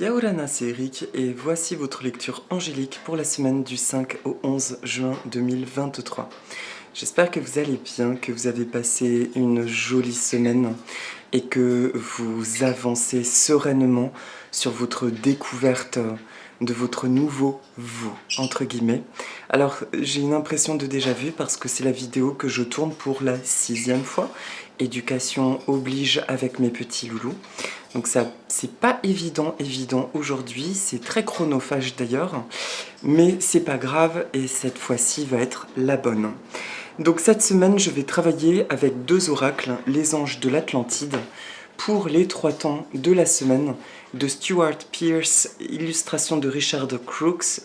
Yaorana, c'est Eric et voici votre lecture angélique pour la semaine du 5 au 11 juin 2023. J'espère que vous allez bien, que vous avez passé une jolie semaine et que vous avancez sereinement sur votre découverte de votre nouveau vous, entre guillemets. Alors, j'ai une impression de déjà-vu parce que c'est la vidéo que je tourne pour la 6e fois. Éducation oblige avec mes petits loulous. Donc ça, c'est pas évident aujourd'hui, c'est très chronophage d'ailleurs, mais c'est pas grave et cette fois-ci va être la bonne. Donc cette semaine, je vais travailler avec 2 oracles, les anges de l'Atlantide, pour les 3 temps de la semaine, de Stuart Pearce, illustration de Richard Crooks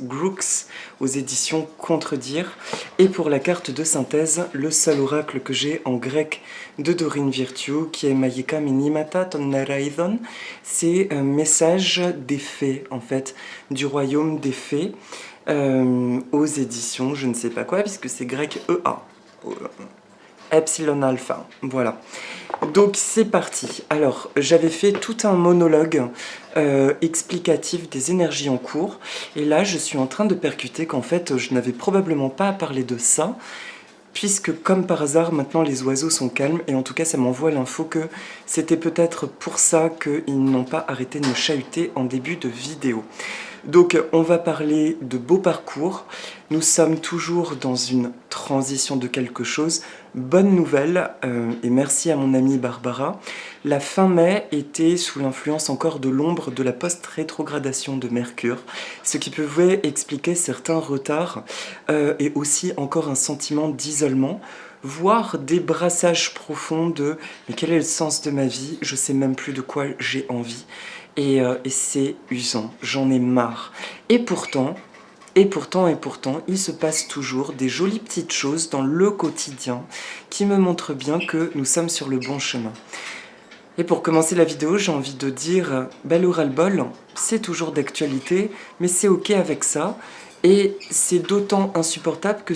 aux éditions Contredire, et pour la carte de synthèse, le seul oracle que j'ai en grec de Dorine Virtue, qui est Mayeka Minimata Tonaraidon, c'est un message des fées, en fait, du royaume des fées, aux éditions je ne sais pas quoi, puisque c'est grec EA. Epsilon Alpha, voilà. Donc c'est parti. Alors j'avais fait tout un monologue explicatif des énergies en cours et là je suis en train de percuter qu'en fait je n'avais probablement pas à parler de ça puisque comme par hasard maintenant les oiseaux sont calmes et en tout cas ça m'envoie l'info que c'était peut-être pour ça qu'ils n'ont pas arrêté de me chahuter en début de vidéo. Donc on va parler de beau parcours, nous sommes toujours dans une transition de quelque chose. Bonne nouvelle, et merci à mon amie Barbara, la fin mai était sous l'influence encore de l'ombre de la post-rétrogradation de Mercure, ce qui pouvait expliquer certains retards et aussi encore un sentiment d'isolement, voire des brassages profonds de « mais quel est le sens de ma vie? Je sais même plus de quoi j'ai envie ». Et c'est usant, j'en ai marre. Et pourtant, il se passe toujours des jolies petites choses dans le quotidien qui me montrent bien que nous sommes sur le bon chemin. Et pour commencer la vidéo, j'ai envie de dire, le ras-le-bol, c'est toujours d'actualité, mais c'est ok avec ça. Et c'est d'autant insupportable que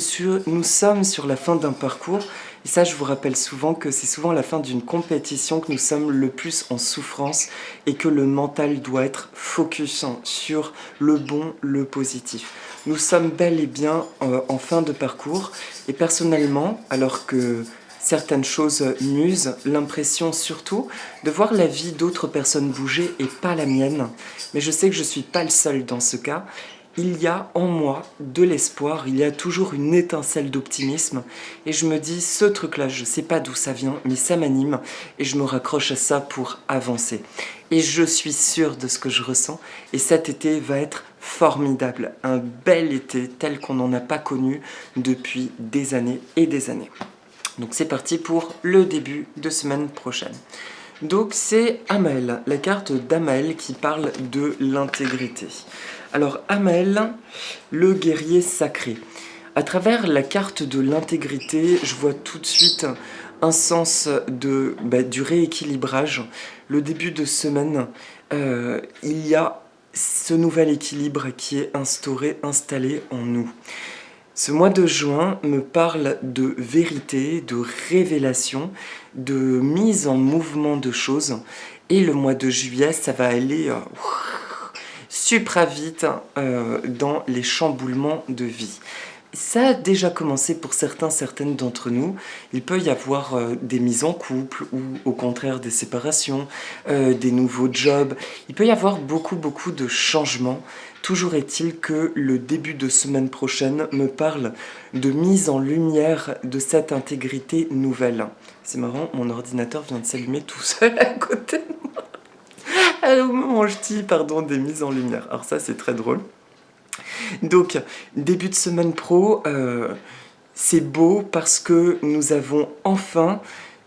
nous sommes sur la fin d'un parcours. Et ça, je vous rappelle souvent que c'est souvent la fin d'une compétition que nous sommes le plus en souffrance et que le mental doit être focus sur le bon, le positif. Nous sommes bel et bien en fin de parcours et personnellement, alors que certaines choses m'usent, l'impression surtout de voir la vie d'autres personnes bouger et pas la mienne. Mais je sais que je ne suis pas le seul dans ce cas. Il y a en moi de l'espoir, il y a toujours une étincelle d'optimisme et je me dis, ce truc-là, je ne sais pas d'où ça vient, mais ça m'anime et je me raccroche à ça pour avancer. Et je suis sûre de ce que je ressens et cet été va être formidable, un bel été tel qu'on n'en a pas connu depuis des années et des années. Donc c'est parti pour le début de semaine prochaine. Donc c'est Amael, la carte d'Amael qui parle de l'intégrité. Alors Amael, le guerrier sacré. À travers la carte de l'intégrité, je vois tout de suite un sens du rééquilibrage. Le début de semaine, il y a ce nouvel équilibre qui est installé en nous. Ce mois de juin me parle de vérité, de révélation, de mise en mouvement de choses. Et le mois de juillet, ça va aller super vite dans les chamboulements de vie. Ça a déjà commencé pour certaines d'entre nous. Il peut y avoir des mises en couple ou au contraire des séparations, des nouveaux jobs. Il peut y avoir beaucoup de changements. Toujours est-il que le début de semaine prochaine me parle de mise en lumière de cette intégrité nouvelle. C'est marrant, mon ordinateur vient de s'allumer tout seul à côté de moi. Au moment où je dis, des mises en lumière. Alors ça, c'est très drôle. Donc, début de semaine pro, c'est beau parce que nous avons enfin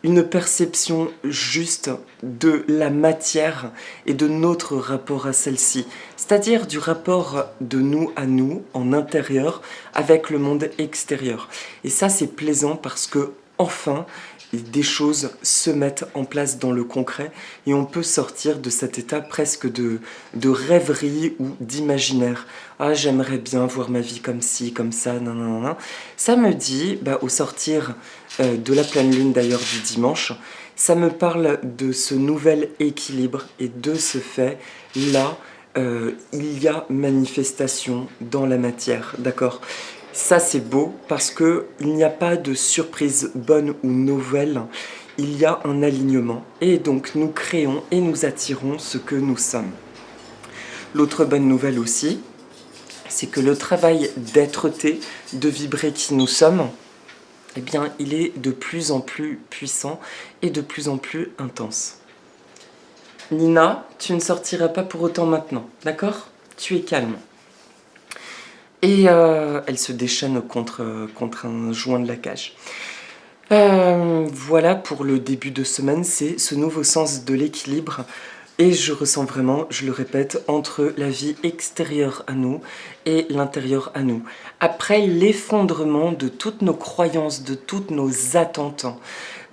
une perception juste de la matière et de notre rapport à celle-ci. C'est-à-dire du rapport de nous à nous, en intérieur, avec le monde extérieur. Et ça, c'est plaisant parce que, enfin, des choses se mettent en place dans le concret et on peut sortir de cet état presque de rêverie ou d'imaginaire. Ah, j'aimerais bien voir ma vie comme ci, comme ça, nanana. Ça me dit, au sortir de la pleine lune d'ailleurs du dimanche, ça me parle de ce nouvel équilibre et de ce fait, là, il y a manifestation dans la matière, d'accord? Ça c'est beau parce que il n'y a pas de surprise bonne ou nouvelle, il y a un alignement et donc nous créons et nous attirons ce que nous sommes. L'autre bonne nouvelle aussi, c'est que le travail d'être-té, de vibrer qui nous sommes, eh bien il est de plus en plus puissant et de plus en plus intense. Nina, tu ne sortiras pas pour autant maintenant, d'accord? Tu es calme. Et elle se déchaîne contre un joint de la cage. Voilà pour le début de semaine, c'est ce nouveau sens de l'équilibre. Et je ressens vraiment, je le répète, entre la vie extérieure à nous et l'intérieur à nous. Après l'effondrement de toutes nos croyances, de toutes nos attentes,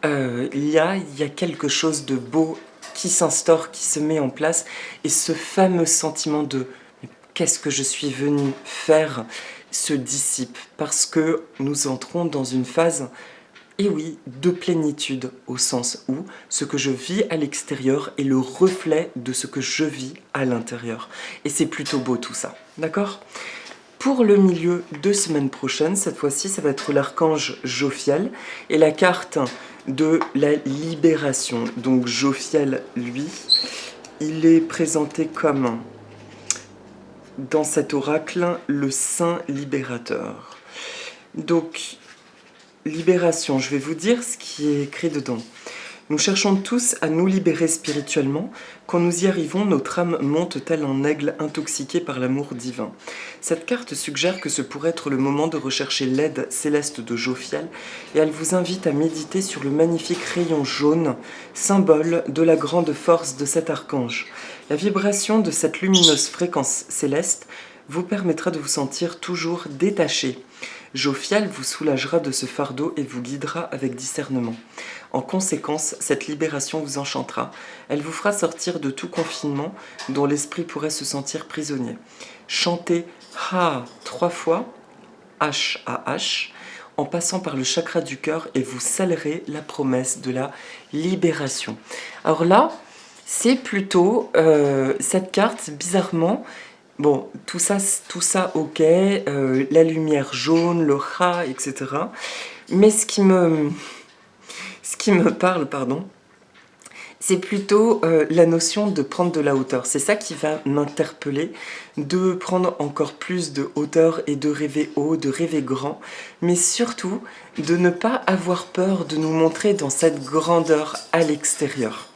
il y a quelque chose de beau qui s'instaure, qui se met en place. Et ce fameux sentiment de « qu'est-ce que je suis venu faire ?» se dissipe parce que nous entrons dans une phase, et oui, de plénitude, au sens où ce que je vis à l'extérieur est le reflet de ce que je vis à l'intérieur. Et c'est plutôt beau tout ça, d'accord? Pour le milieu de semaine prochaine, cette fois-ci, ça va être l'archange Jophiel et la carte de la libération. Donc Jophiel, lui, il est présenté comme, dans cet oracle, le saint libérateur. Donc, libération, je vais vous dire ce qui est écrit dedans. Nous cherchons tous à nous libérer spirituellement. Quand nous y arrivons, notre âme monte tel un aigle intoxiqué par l'amour divin. Cette carte suggère que ce pourrait être le moment de rechercher l'aide céleste de Jophiel et elle vous invite à méditer sur le magnifique rayon jaune, symbole de la grande force de cet archange. La vibration de cette lumineuse fréquence céleste vous permettra de vous sentir toujours détaché. Jophiel vous soulagera de ce fardeau et vous guidera avec discernement. En conséquence, cette libération vous enchantera. Elle vous fera sortir de tout confinement dont l'esprit pourrait se sentir prisonnier. Chantez Ha 3 fois, H à H, en passant par le chakra du cœur et vous scellerez la promesse de la libération. Alors là, c'est plutôt cette carte, bizarrement. Bon, tout ça ok, la lumière jaune, le ha, etc. Mais ce qui me parle, pardon, c'est plutôt la notion de prendre de la hauteur. C'est ça qui va m'interpeller, de prendre encore plus de hauteur et de rêver haut, de rêver grand, mais surtout de ne pas avoir peur de nous montrer dans cette grandeur à l'extérieur.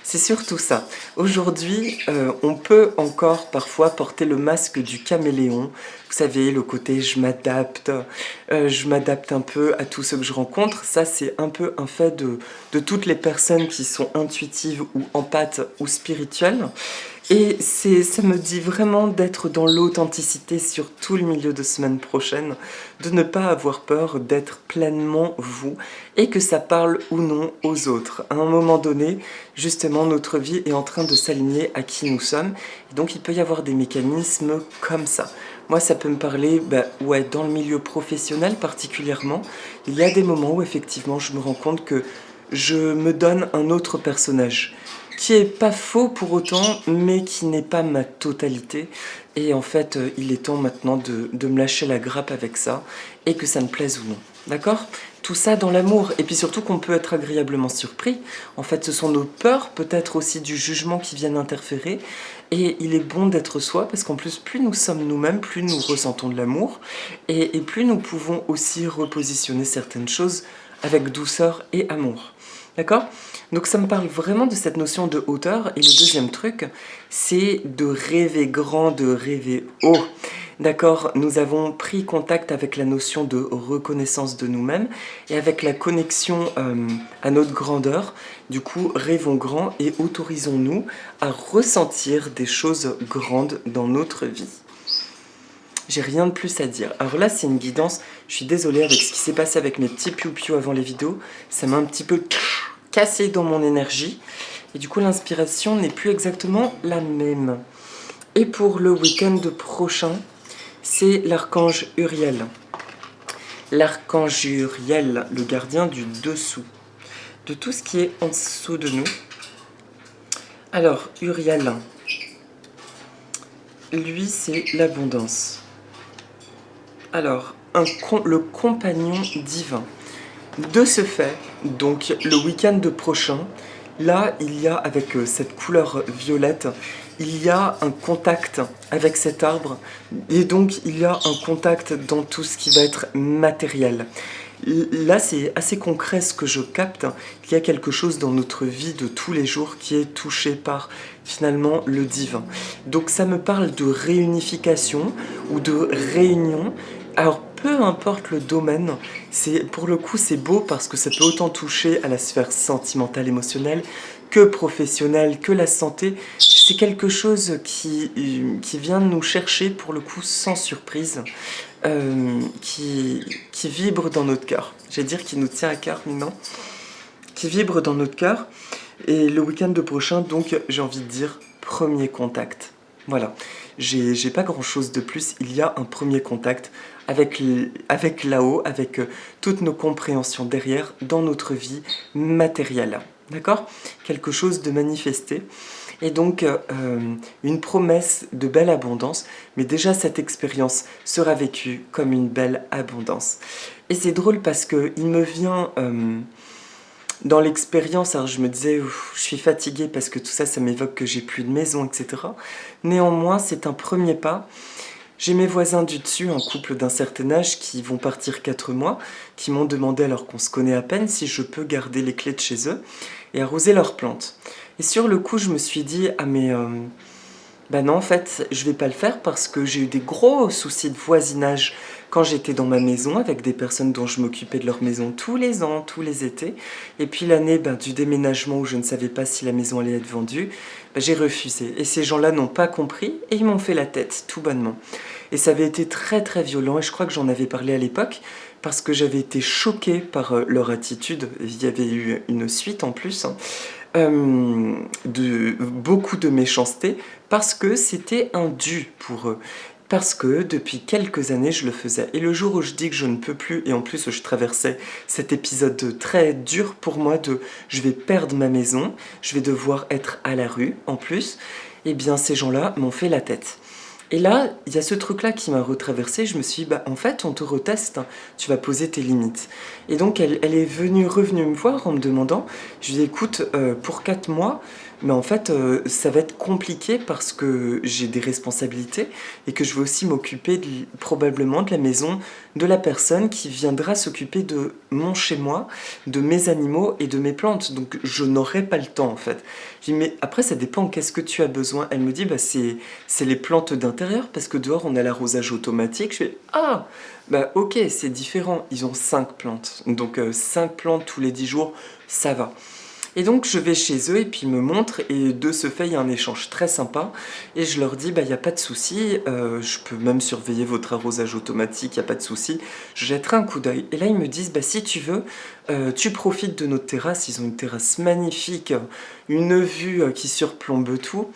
C'est surtout ça. Aujourd'hui, on peut encore parfois porter le masque du caméléon. Vous savez, le côté je m'adapte un peu à tout ce que je rencontre. Ça, c'est un peu un fait de toutes les personnes qui sont intuitives ou empathes ou spirituelles. Et ça me dit vraiment d'être dans l'authenticité sur tout le milieu de semaine prochaine, de ne pas avoir peur d'être pleinement vous, et que ça parle ou non aux autres. À un moment donné, justement, notre vie est en train de s'aligner à qui nous sommes, et donc il peut y avoir des mécanismes comme ça. Moi, ça peut me parler, ouais, dans le milieu professionnel particulièrement, il y a des moments où effectivement je me rends compte que je me donne un autre personnage, qui est pas faux pour autant, mais qui n'est pas ma totalité. Et en fait, il est temps maintenant de me lâcher la grappe avec ça, et que ça me plaise ou non. D'accord? Tout ça dans l'amour, et puis surtout qu'on peut être agréablement surpris. En fait, ce sont nos peurs, peut-être aussi du jugement qui viennent interférer, et il est bon d'être soi, parce qu'en plus, plus nous sommes nous-mêmes, plus nous ressentons de l'amour, et plus nous pouvons aussi repositionner certaines choses avec douceur et amour. D'accord? Donc ça me parle vraiment de cette notion de hauteur. Et le deuxième truc, c'est de rêver grand, de rêver haut. D'accord? Nous avons pris contact avec la notion de reconnaissance de nous-mêmes et avec la connexion à notre grandeur. Du coup, rêvons grand et autorisons-nous à ressentir des choses grandes dans notre vie. J'ai rien de plus à dire. Alors là, c'est une guidance. Je suis désolée avec ce qui s'est passé avec mes petits piou-piou avant les vidéos. Ça m'a un petit peu cassé dans mon énergie. Et du coup, l'inspiration n'est plus exactement la même. Et pour le week-end prochain, c'est l'archange Uriel. L'archange Uriel, le gardien du dessous. De tout ce qui est en dessous de nous. Alors, Uriel, lui, c'est l'abondance. Alors, le compagnon divin. De ce fait, donc le week-end prochain, là, il y a avec cette couleur violette, il y a un contact avec cet arbre et donc il y a un contact dans tout ce qui va être matériel. Là, c'est assez concret ce que je capte. Il y a quelque chose dans notre vie de tous les jours qui est touché par finalement le divin. Donc ça me parle de réunification ou de réunion. Alors peu importe le domaine, pour le coup c'est beau parce que ça peut autant toucher à la sphère sentimentale, émotionnelle, que professionnelle, que la santé. C'est quelque chose qui vient nous chercher pour le coup sans surprise. Qui vibre dans notre cœur. J'allais dire qui nous tient à cœur, mais non. Qui vibre dans notre cœur. Et le week-end prochain, donc, j'ai envie de dire premier contact. Voilà. J'ai pas grand-chose de plus. Il y a un premier contact avec là-haut, avec toutes nos compréhensions derrière, dans notre vie matérielle. D'accord ? Quelque chose de manifesté. Et donc, une promesse de belle abondance, mais déjà cette expérience sera vécue comme une belle abondance. Et c'est drôle parce qu'il me vient dans l'expérience, alors je me disais, je suis fatiguée parce que tout ça, ça m'évoque que j'ai plus de maison, etc. Néanmoins, c'est un premier pas. J'ai mes voisins du dessus, un couple d'un certain âge qui vont partir 4 mois, qui m'ont demandé, alors qu'on se connaît à peine, si je peux garder les clés de chez eux et arroser leurs plantes. Et sur le coup, je me suis dit, ah mais non, en fait, je vais pas le faire parce que j'ai eu des gros soucis de voisinage quand j'étais dans ma maison avec des personnes dont je m'occupais de leur maison tous les ans, tous les étés. Et puis l'année du déménagement où je ne savais pas si la maison allait être vendue, j'ai refusé. Et ces gens-là n'ont pas compris et ils m'ont fait la tête, tout bonnement. Et ça avait été très très violent et je crois que j'en avais parlé à l'époque parce que j'avais été choquée par leur attitude. Il y avait eu une suite en plus. De beaucoup de méchanceté parce que c'était un dû pour eux. Parce que depuis quelques années, je le faisais. Et le jour où je dis que je ne peux plus, et en plus je traversais cet épisode très dur pour moi de je vais perdre ma maison, je vais devoir être à la rue en plus, eh bien ces gens-là m'ont fait la tête. Et là, il y a ce truc-là qui m'a retraversé. Je me suis dit, en fait, on te reteste, hein, tu vas poser tes limites. Et donc, elle est revenue me voir en me demandant, je lui ai dit, écoute, pour 4 mois, mais en fait, ça va être compliqué parce que j'ai des responsabilités et que je vais aussi m'occuper probablement de la maison de la personne qui viendra s'occuper de mon chez-moi, de mes animaux et de mes plantes. Donc, je n'aurai pas le temps, en fait. Je dis, mais après, ça dépend, qu'est-ce que tu as besoin? Elle me dit, c'est les plantes d'intérieur, parce que dehors, on a l'arrosage automatique. Je fais, ah, ok, c'est différent. Ils ont 5 plantes. Donc, 5 plantes tous les 10 jours, ça va. Et donc je vais chez eux et puis ils me montrent et de ce fait il y a un échange très sympa et je leur dis il n'y a pas de souci, je peux même surveiller votre arrosage automatique, il n'y a pas de souci, je jetterai un coup d'œil. Et là ils me disent si tu veux, tu profites de notre terrasse, ils ont une terrasse magnifique, une vue qui surplombe tout.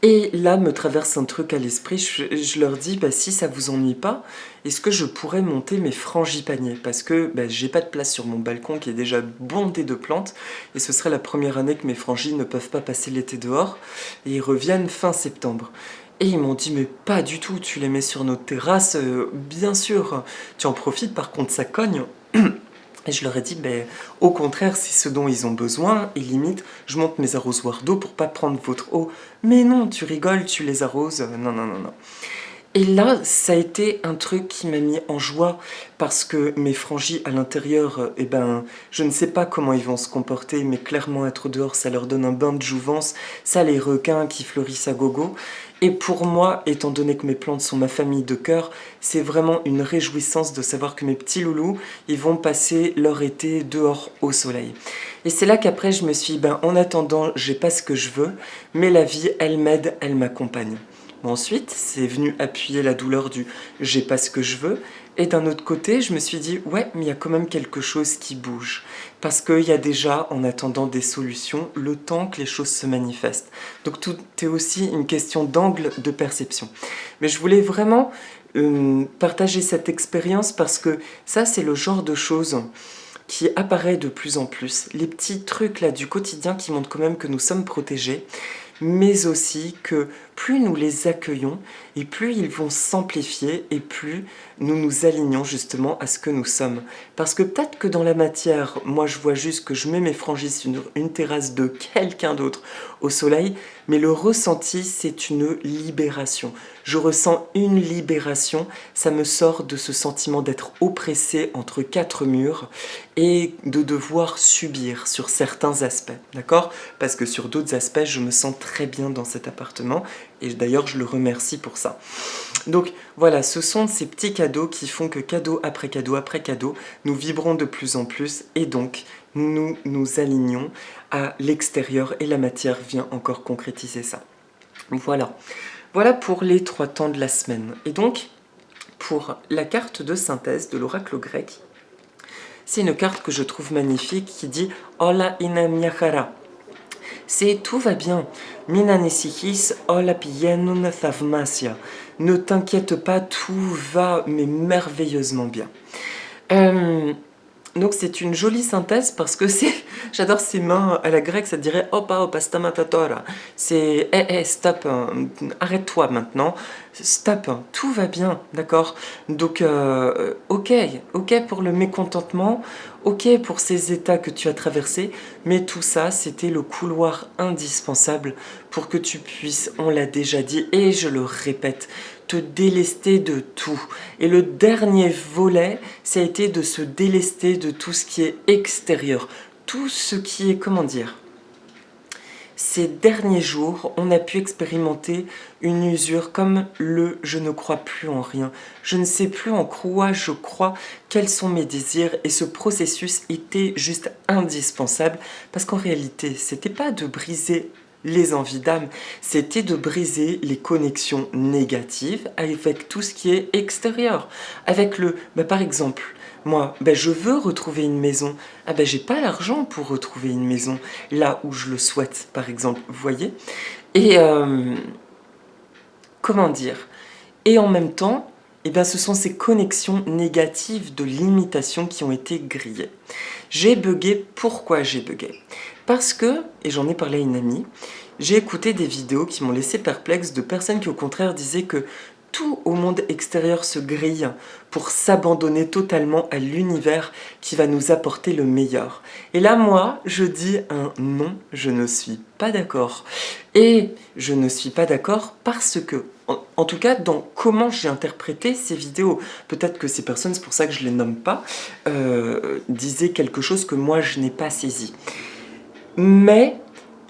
Et là me traverse un truc à l'esprit, je leur dis si ça vous ennuie pas, est-ce que je pourrais monter mes frangipaniers? Parce que j'ai pas de place sur mon balcon qui est déjà bondé de plantes et ce serait la première année que mes frangis ne peuvent pas passer l'été dehors et ils reviennent fin septembre. Et ils m'ont dit mais pas du tout, tu les mets sur notre terrasse, bien sûr, tu en profites, par contre ça cogne. Et je leur ai dit, au contraire, c'est ce dont ils ont besoin, et limite, je monte mes arrosoirs d'eau pour pas prendre votre eau. Mais non, tu rigoles, tu les arroses, non, non, non, non. Et là, ça a été un truc qui m'a mis en joie, parce que mes frangis à l'intérieur, je ne sais pas comment ils vont se comporter, mais clairement être dehors, ça leur donne un bain de jouvence, ça les requins qui fleurissent à gogo. Et pour moi, étant donné que mes plantes sont ma famille de cœur, c'est vraiment une réjouissance de savoir que mes petits loulous, ils vont passer leur été dehors au soleil. Et c'est là qu'après je me suis dit, en attendant, j'ai pas ce que je veux, mais la vie, elle m'aide, elle m'accompagne. Bon, ensuite, c'est venu appuyer la douleur du « j'ai pas ce que je veux ». Et d'un autre côté, je me suis dit « ouais, mais il y a quand même quelque chose qui bouge ». Parce qu'il y a déjà, en attendant des solutions, le temps que les choses se manifestent. Donc tout est aussi une question d'angle de perception. Mais je voulais vraiment partager cette expérience parce que ça, c'est le genre de choses qui apparaît de plus en plus. Les petits trucs là du quotidien qui montrent quand même que nous sommes protégés, mais aussi que plus nous les accueillons et plus ils vont s'amplifier et plus nous nous alignons justement à ce que nous sommes. Parce que peut-être que dans la matière, moi je vois juste que je mets mes frangies sur une terrasse de quelqu'un d'autre au soleil, mais le ressenti, c'est une libération. Je ressens une libération, ça me sort de ce sentiment d'être oppressé entre quatre murs et de devoir subir sur certains aspects, d'accord? Parce que sur d'autres aspects, je me sens très bien dans cet appartement et d'ailleurs, je le remercie pour ça. Donc voilà, ce sont ces petits cadeaux qui font que cadeau après cadeau après cadeau, nous vibrons de plus en plus et donc nous nous alignons à l'extérieur et la matière vient encore concrétiser ça. Voilà. Voilà pour les 3 temps de la semaine. Et donc, pour la carte de synthèse de l'oracle grec, c'est une carte que je trouve magnifique qui dit « Ola inamiakara ». C'est « tout va bien ». « Minanisichis ola pienun thavmasya ». Ne t'inquiète pas, tout va mais merveilleusement bien. Donc c'est une jolie synthèse parce que c'est, j'adore ces mains à la grecque, ça dirait opa opa stamatatora. C'est stop, arrête-toi maintenant, stop, tout va bien, d'accord. Donc ok pour le mécontentement, ok pour ces états que tu as traversés, mais tout ça c'était le couloir indispensable pour que tu puisses, on l'a déjà dit et je le répète, te délester de tout. Et le dernier volet, ça a été de se délester de tout ce qui est extérieur. Tout ce qui est, comment dire, ces derniers jours, on a pu expérimenter une usure comme le « je ne crois plus en rien ». Je ne sais plus en quoi je crois, quels sont mes désirs. Et ce processus était juste indispensable parce qu'en réalité, c'était pas de briser les envies d'âme, c'était de briser les connexions négatives avec tout ce qui est extérieur. Avec le, par exemple, moi, je veux retrouver une maison. J'ai pas l'argent pour retrouver une maison là où je le souhaite, par exemple, vous voyez. Et comment dire? Et en même temps, ce sont ces connexions négatives de limitation qui ont été grillées. J'ai bugué. Pourquoi j'ai bugué? Parce que, et j'en ai parlé à une amie, j'ai écouté des vidéos qui m'ont laissé perplexe de personnes qui au contraire disaient que tout au monde extérieur se grille pour s'abandonner totalement à l'univers qui va nous apporter le meilleur. Et là, moi, je dis un non, je ne suis pas d'accord. Et je ne suis pas d'accord parce que, en tout cas, dans comment j'ai interprété ces vidéos, peut-être que ces personnes, c'est pour ça que je ne les nomme pas, disaient quelque chose que moi, je n'ai pas saisi. Mais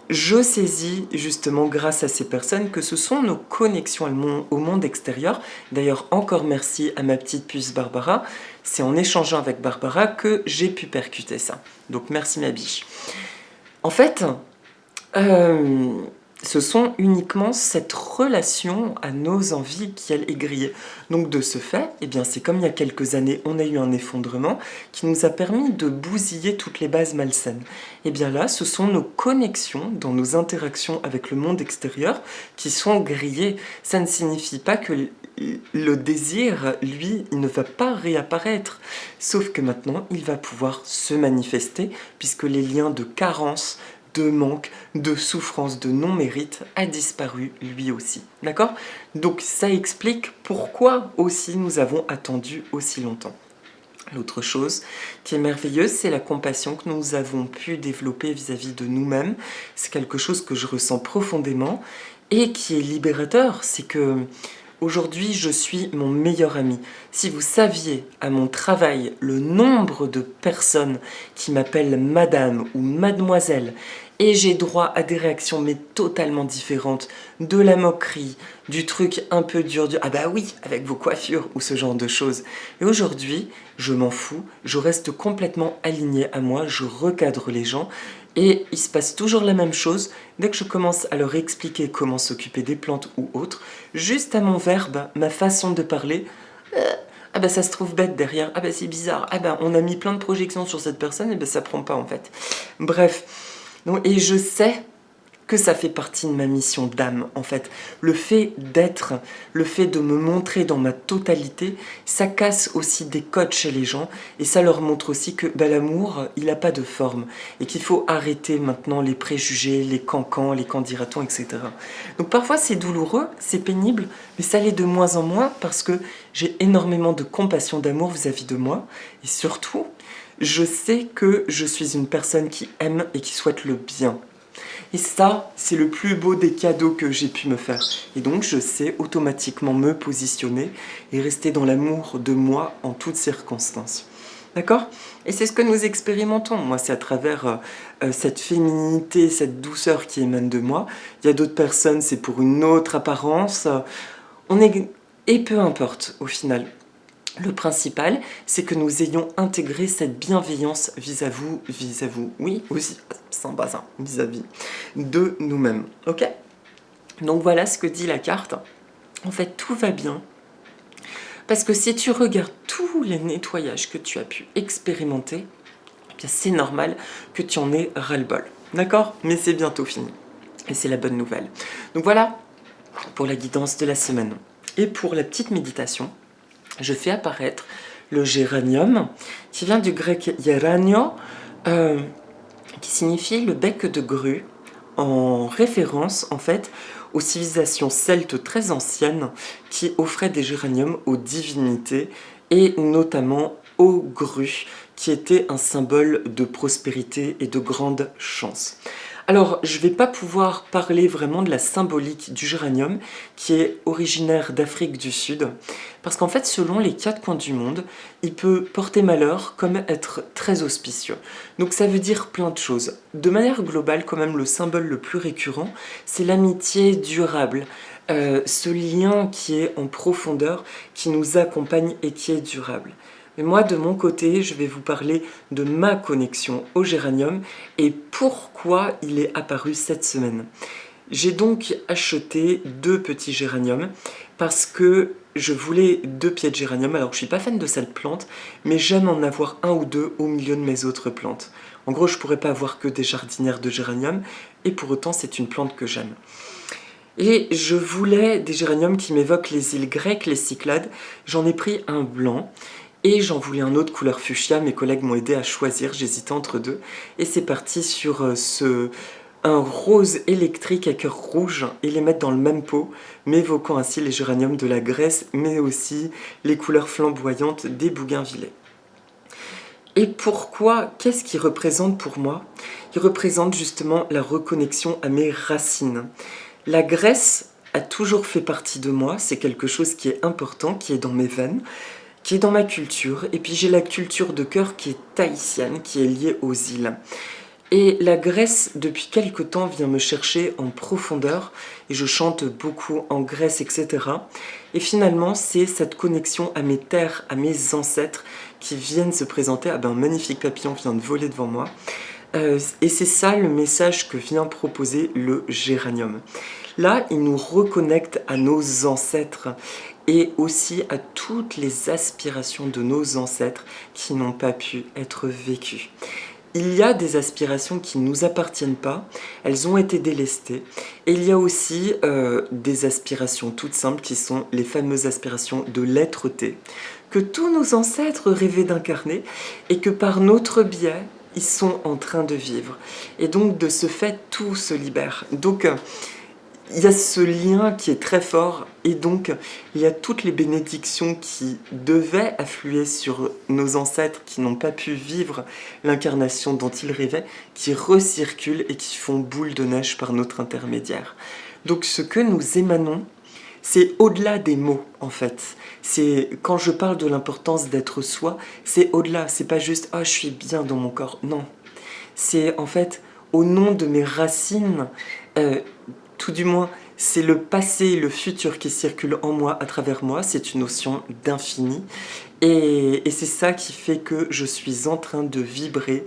je saisis justement grâce à ces personnes que ce sont nos connexions au monde extérieur. D'ailleurs, encore merci à ma petite puce Barbara. C'est en échangeant avec Barbara que j'ai pu percuter ça. Donc merci ma biche. En fait, ce sont uniquement cette relation à nos envies qui, elle, est grillée. Donc de ce fait, c'est comme il y a quelques années, on a eu un effondrement qui nous a permis de bousiller toutes les bases malsaines. Là, ce sont nos connexions dans nos interactions avec le monde extérieur qui sont grillées. Ça ne signifie pas que le désir, lui, il ne va pas réapparaître. Sauf que maintenant, il va pouvoir se manifester puisque les liens de carence, de manque, de souffrance, de non-mérite a disparu lui aussi. D'accord? Donc ça explique pourquoi aussi nous avons attendu aussi longtemps. L'autre chose qui est merveilleuse, c'est la compassion que nous avons pu développer vis-à-vis de nous-mêmes. C'est quelque chose que je ressens profondément et qui est libérateur. C'est que aujourd'hui, je suis mon meilleur ami. Si vous saviez à mon travail le nombre de personnes qui m'appellent madame ou mademoiselle, et j'ai droit à des réactions mais totalement différentes, de la moquerie, du truc un peu dur, ah bah oui, avec vos coiffures ou ce genre de choses. Et aujourd'hui, je m'en fous, je reste complètement alignée à moi, je recadre les gens et il se passe toujours la même chose dès que je commence à leur expliquer comment s'occuper des plantes ou autres, juste à mon verbe, ma façon de parler, ça se trouve bête derrière, c'est bizarre, on a mis plein de projections sur cette personne, ça prend pas en fait. Bref. Et je sais que ça fait partie de ma mission d'âme, en fait. Le fait d'être, le fait de me montrer dans ma totalité, ça casse aussi des codes chez les gens et ça leur montre aussi que l'amour, il n'a pas de forme et qu'il faut arrêter maintenant les préjugés, les cancans, les candidatons, etc. Donc parfois c'est douloureux, c'est pénible, mais ça l'est de moins en moins parce que j'ai énormément de compassion, d'amour vis-à-vis de moi et surtout, je sais que je suis une personne qui aime et qui souhaite le bien. Et ça, c'est le plus beau des cadeaux que j'ai pu me faire. Et donc, je sais automatiquement me positionner et rester dans l'amour de moi en toutes circonstances. D'accord? Et c'est ce que nous expérimentons. Moi, c'est à travers cette féminité, cette douceur qui émane de moi. Il y a d'autres personnes, c'est pour une autre apparence. Et peu importe, au final. Le principal, c'est que nous ayons intégré cette bienveillance vis-à-vous, oui, aussi, sans bazin, vis-à-vis de nous-mêmes, ok? Donc voilà ce que dit la carte. En fait, tout va bien. Parce que si tu regardes tous les nettoyages que tu as pu expérimenter, eh bien c'est normal que tu en aies ras-le-bol, d'accord? Mais c'est bientôt fini. Et c'est la bonne nouvelle. Donc voilà pour la guidance de la semaine. Et pour la petite méditation, je fais apparaître le géranium, qui vient du grec geranio, qui signifie le bec de grue, en référence en fait aux civilisations celtes très anciennes qui offraient des géraniums aux divinités et notamment aux grues, qui étaient un symbole de prospérité et de grande chance. Alors, je ne vais pas pouvoir parler vraiment de la symbolique du géranium, qui est originaire d'Afrique du Sud, parce qu'en fait, selon les quatre coins du monde, il peut porter malheur comme être très auspicieux. Donc ça veut dire plein de choses. De manière globale, quand même, le symbole le plus récurrent, c'est l'amitié durable. Ce lien qui est en profondeur, qui nous accompagne et qui est durable. Mais moi, de mon côté, je vais vous parler de ma connexion au géranium et pourquoi il est apparu cette semaine. J'ai donc acheté 2 petits géraniums parce que je voulais 2 pieds de géranium. Alors, je ne suis pas fan de cette plante, mais j'aime en avoir 1 ou 2 au milieu de mes autres plantes. En gros, je ne pourrais pas avoir que des jardinières de géranium et pour autant, c'est une plante que j'aime. Et je voulais des géraniums qui m'évoquent les îles grecques, les Cyclades. J'en ai pris un blanc. Et j'en voulais un autre couleur fuchsia, mes collègues m'ont aidé à choisir, j'hésitais entre 2. Et c'est parti sur un rose électrique à cœur rouge et les mettre dans le même pot, m'évoquant ainsi les géraniums de la Grèce, mais aussi les couleurs flamboyantes des bougainvillées. Et pourquoi, qu'est-ce qui représente pour moi? Il représente justement la reconnexion à mes racines. La Grèce a toujours fait partie de moi, c'est quelque chose qui est important, qui est dans mes veines, qui est dans ma culture, et puis j'ai la culture de cœur qui est tahitienne, qui est liée aux îles. Et la Grèce, depuis quelque temps, vient me chercher en profondeur, et je chante beaucoup en Grèce, etc. Et finalement, c'est cette connexion à mes terres, à mes ancêtres, qui viennent se présenter. Ah ben, un magnifique papillon vient de voler devant moi. Et c'est ça le message que vient proposer le géranium. Là, il nous reconnecte à nos ancêtres et aussi à toutes les aspirations de nos ancêtres qui n'ont pas pu être vécues. Il y a des aspirations qui ne nous appartiennent pas, elles ont été délestées, et il y a aussi des aspirations toutes simples qui sont les fameuses aspirations de l'être-té, que tous nos ancêtres rêvaient d'incarner et que par notre biais, ils sont en train de vivre. Et donc de ce fait, tout se libère. Donc il y a ce lien qui est très fort et donc il y a toutes les bénédictions qui devaient affluer sur nos ancêtres qui n'ont pas pu vivre l'incarnation dont ils rêvaient, qui recirculent et qui font boule de neige par notre intermédiaire. Donc ce que nous émanons, c'est au-delà des mots en fait. C'est quand je parle de l'importance d'être soi, c'est au-delà, c'est pas juste « ah je suis bien dans mon corps », non. C'est en fait au nom de mes racines, tout du moins, c'est le passé et le futur qui circulent en moi, à travers moi. C'est une notion d'infini. Et c'est ça qui fait que je suis en train de vibrer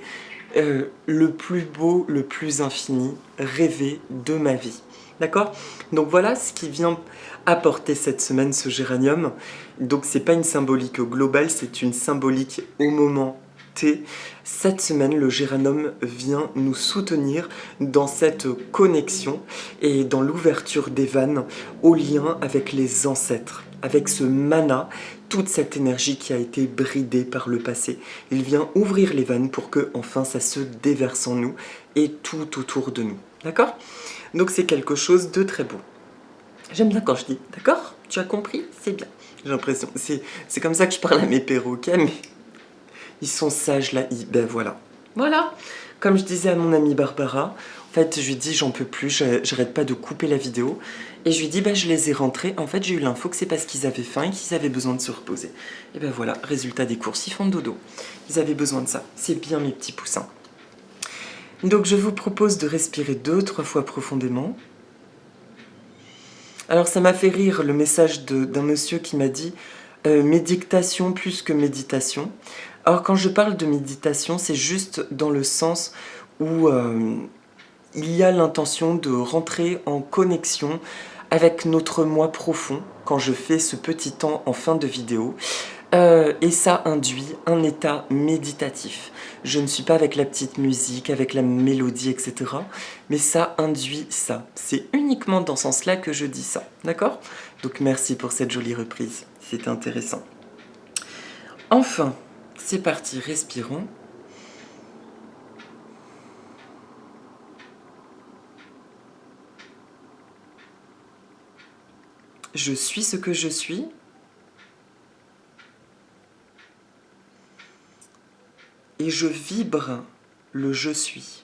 le plus beau, le plus infini, rêver de ma vie. D'accord? Donc voilà ce qui vient apporter cette semaine ce géranium. Donc c'est pas une symbolique globale, c'est une symbolique au moment écoutez, cette semaine, le Géranium vient nous soutenir dans cette connexion et dans l'ouverture des vannes au lien avec les ancêtres, avec ce mana, toute cette énergie qui a été bridée par le passé. Il vient ouvrir les vannes pour que enfin ça se déverse en nous et tout autour de nous. D'accord? Donc c'est quelque chose de très beau. J'aime bien quand je dis, d'accord? Tu as compris? C'est bien. J'ai l'impression, c'est comme ça que je parle à mes perroquets, mais ils sont sages là, ben voilà. Voilà, comme je disais à mon amie Barbara, en fait je lui dis j'en peux plus, j'arrête pas de couper la vidéo. Et je lui dis bah je les ai rentrés, en fait j'ai eu l'info que c'est parce qu'ils avaient faim et qu'ils avaient besoin de se reposer. Et ben voilà, résultat des courses, ils font dodo. Ils avaient besoin de ça, c'est bien mes petits poussins. Donc je vous propose de respirer 2-3 fois profondément. Alors ça m'a fait rire le message d'un monsieur qui m'a dit méditation plus que méditation. Alors quand je parle de méditation, c'est juste dans le sens où il y a l'intention de rentrer en connexion avec notre moi profond quand je fais ce petit temps en fin de vidéo. Et ça induit un état méditatif. Je ne suis pas avec la petite musique, avec la mélodie, etc. Mais ça induit ça. C'est uniquement dans ce sens-là que je dis ça. D'accord? Donc merci pour cette jolie reprise. C'était intéressant. Enfin, c'est parti, respirons. Je suis ce que je suis. Et je vibre le je suis.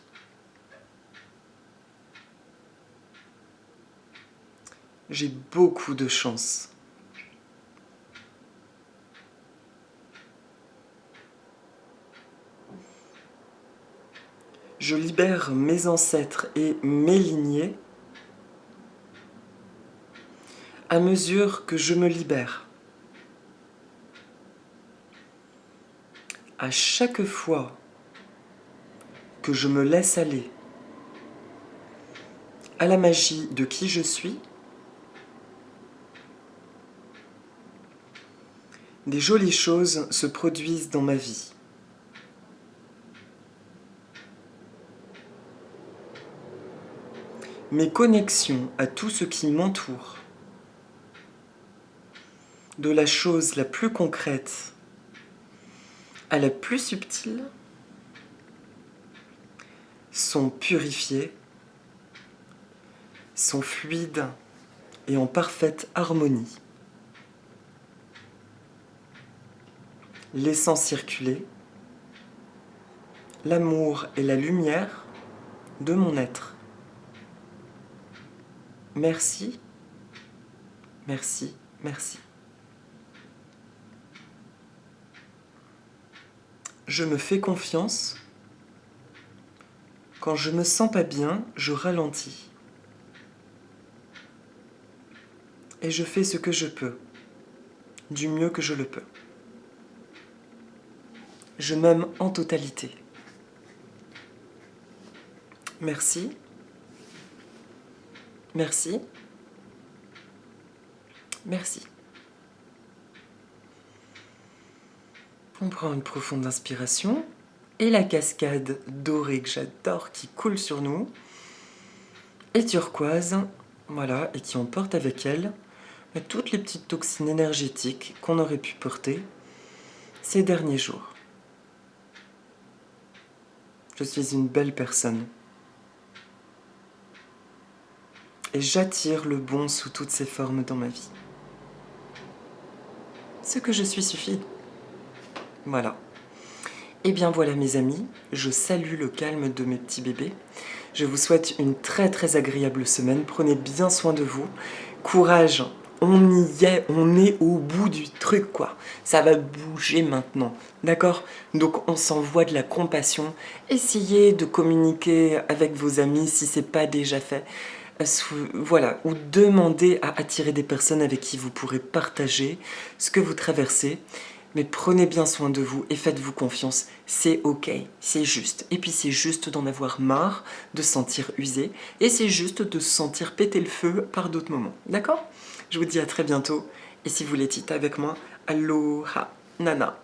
J'ai beaucoup de chance. Je libère mes ancêtres et mes lignées à mesure que je me libère. À chaque fois que je me laisse aller à la magie de qui je suis, des jolies choses se produisent dans ma vie. Mes connexions à tout ce qui m'entoure, de la chose la plus concrète à la plus subtile, sont purifiées, sont fluides et en parfaite harmonie. Laissant circuler l'amour et la lumière de mon être. Merci, merci, merci. Je me fais confiance. Quand je me sens pas bien, je ralentis. Et je fais ce que je peux, du mieux que je le peux. Je m'aime en totalité. Merci. Merci. Merci. On prend une profonde inspiration et la cascade dorée que j'adore qui coule sur nous et turquoise, voilà, et qui emporte avec elle toutes les petites toxines énergétiques qu'on aurait pu porter ces derniers jours. Je suis une belle personne. Et j'attire le bon sous toutes ses formes dans ma vie. Ce que je suis suffit. Voilà. Et bien voilà mes amis, je salue le calme de mes petits bébés. Je vous souhaite une très très agréable semaine. Prenez bien soin de vous. Courage, on y est, on est au bout du truc quoi. Ça va bouger maintenant, d'accord? Donc on s'envoie de la compassion. Essayez de communiquer avec vos amis si c'est pas déjà fait. Voilà, ou demandez à attirer des personnes avec qui vous pourrez partager ce que vous traversez. Mais prenez bien soin de vous et faites-vous confiance, c'est ok, c'est juste. Et puis c'est juste d'en avoir marre, de se sentir usé, et c'est juste de se sentir péter le feu par d'autres moments, d'accord? Je vous dis à très bientôt, et si vous voulez tita avec moi, aloha, nana.